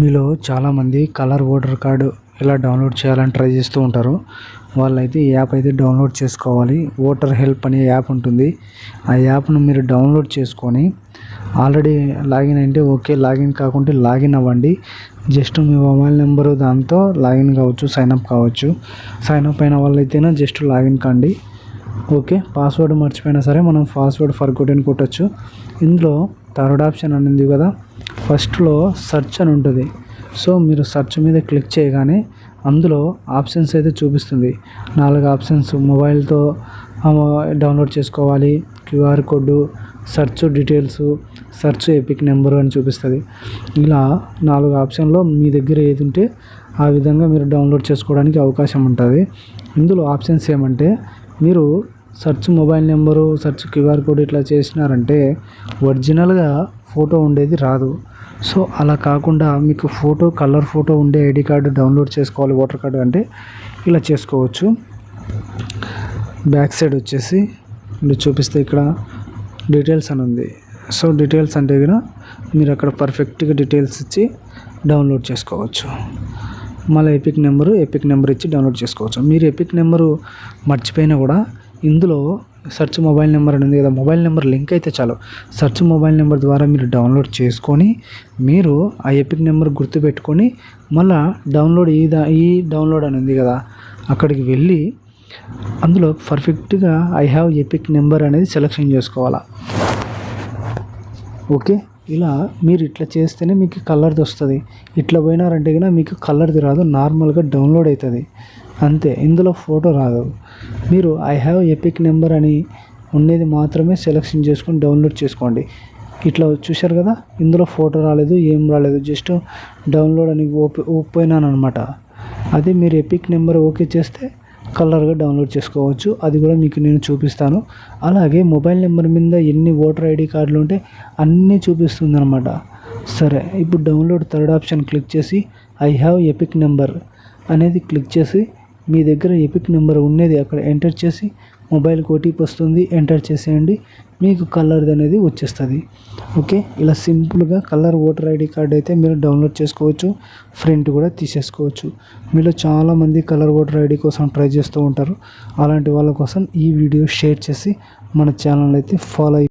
మీలో చాలామంది colour voter card ఎలా డౌన్లోడ్ చేయాలని ట్రై చేస్తూ ఉంటారు. వాళ్ళైతే ఈ యాప్ అయితే డౌన్లోడ్ చేసుకోవాలి. ఓటర్ హెల్ప్ అనే యాప్ ఉంటుంది. ఆ యాప్ను మీరు డౌన్లోడ్ చేసుకొని ఆల్రెడీ లాగిన్ అంటే ఓకే, లాగిన్ కాకుంటే లాగిన్ అవ్వండి. జస్ట్ మీ మొబైల్ నెంబరు దాంతో లాగిన్ కావచ్చు, సైన్అప్ కావచ్చు. సైన్అప్ అయిన వాళ్ళైతేనే జస్ట్ లాగిన్ కండి. ఓకే, పాస్వర్డ్ మర్చిపోయినా సరే మనం పాస్వర్డ్ ఫర్గొట్ అని కొట్టచ్చు. ఇందులో థర్డ్ ఆప్షన్ అని ఉంది కదా, ఫస్ట్లో సెర్చ్ అని ఉంటుంది. సో మీరు సెర్చ్ మీద క్లిక్ చేయగానే అందులో ఆప్షన్స్ అయితే చూపిస్తుంది. 4 ఆప్షన్స్ మొబైల్తో డౌన్లోడ్ చేసుకోవాలి, QR code, search details, search epic number అని చూపిస్తుంది. ఇలా 4 ఆప్షన్లో మీ దగ్గర ఏది ఉంటే ఆ విధంగా మీరు డౌన్లోడ్ చేసుకోవడానికి అవకాశం ఉంటుంది. ఇందులో ఆప్షన్స్ ఏమంటే, మీరు search mobile number, search QR code ఇట్లా చేసినారంటే ఒరిజినల్గా ఫోటో ఉండేది రాదు. సో అలా కాకుండా మీకు కలర్ ఫోటో ఉండే ఐడి కార్డు డౌన్లోడ్ చేసుకోవాలి, ఓటర్ కార్డు అంటే ఇలా చేసుకోవచ్చు. బ్యాక్ సైడ్ వచ్చేసి చూపిస్తే ఇక్కడ డీటెయిల్స్ అని ఉంది. సో డీటెయిల్స్ అంటే కూడా మీరు అక్కడ పర్ఫెక్ట్గా డీటెయిల్స్ ఇచ్చి డౌన్లోడ్ చేసుకోవచ్చు. మళ్ళీ ఎపిక్ నెంబర్ ఇచ్చి డౌన్లోడ్ చేసుకోవచ్చు. మీరు ఎపిక్ నెంబరు మర్చిపోయినా కూడా ఇందులో సెర్చ్ మొబైల్ నెంబర్ అని ఉంది కదా, మొబైల్ నెంబర్ లింక్ అయితే చాలు. సెర్చ్ మొబైల్ నెంబర్ ద్వారా మీరు డౌన్లోడ్ చేసుకొని మీరు ఆ ఎపిక్ నెంబర్ గుర్తుపెట్టుకొని మళ్ళీ డౌన్లోడ్ ఈ డౌన్లోడ్ అని ఉంది కదా, అక్కడికి వెళ్ళి అందులో పర్ఫెక్ట్గా ఐ హ్యావ్ ఎపిక్ నెంబర్ అనేది సెలెక్షన్ చేసుకోవాలా. ఓకే, ఇలా మీరు ఇట్లా చేస్తేనే మీకు కలర్ది వస్తుంది. ఇట్లా పోయినారంటే కనుక మీకు కలర్ది రాదు, నార్మల్గా డౌన్లోడ్ అవుతుంది అంతే. ఇందులో ఫోటో రాదు. మీరు ఐ హ్యావ్ ఎపిక్ నెంబర్ అని ఉండేది మాత్రమే సెలెక్షన్ చేసుకొని డౌన్లోడ్ చేసుకోండి. ఇట్లా చూశారు కదా, ఇందులో ఫోటో రాలేదు, ఏం రాలేదు, జస్ట్ డౌన్లోడ్ అని పోయినాను అనమాట. అదే మీరు ఎపిక్ నెంబర్ ఓకే చేస్తే కలర్గా డౌన్లోడ్ చేసుకోవచ్చు. అది కూడా మీకు నేను చూపిస్తాను. అలాగే మొబైల్ నెంబర్ మీద ఎన్ని ఓటర్ ఐడి కార్డులు ఉంటే అన్నీ చూపిస్తుంది అనమాట. సరే, ఇప్పుడు డౌన్లోడ్ థర్డ్ ఆప్షన్ క్లిక్ చేసి ఐ హ్యావ్ ఎపిక్ నెంబర్ అనేది క్లిక్ చేసి మీ దగ్గర ఎపిక్ నెంబర్ ఉన్నది అక్కడ ఎంటర్ చేసి మొబైల్కి ఓటీపీ వస్తుంది, ఎంటర్ చేసేయండి. మీకు కలర్ది అనేది వచ్చేస్తుంది. ఓకే, ఇలా సింపుల్గా కలర్ ఓటర్ ఐడి కార్డ్ అయితే మీరు డౌన్లోడ్ చేసుకోవచ్చు, ప్రింట్ కూడా తీసేసుకోవచ్చు. మీలో చాలామంది కలర్ ఓటర్ ఐడి కోసం ట్రై చేస్తూ ఉంటారు. అలాంటి వాళ్ళ కోసం ఈ వీడియో షేర్ చేసి మన ఛానల్ అయితే ఫాలో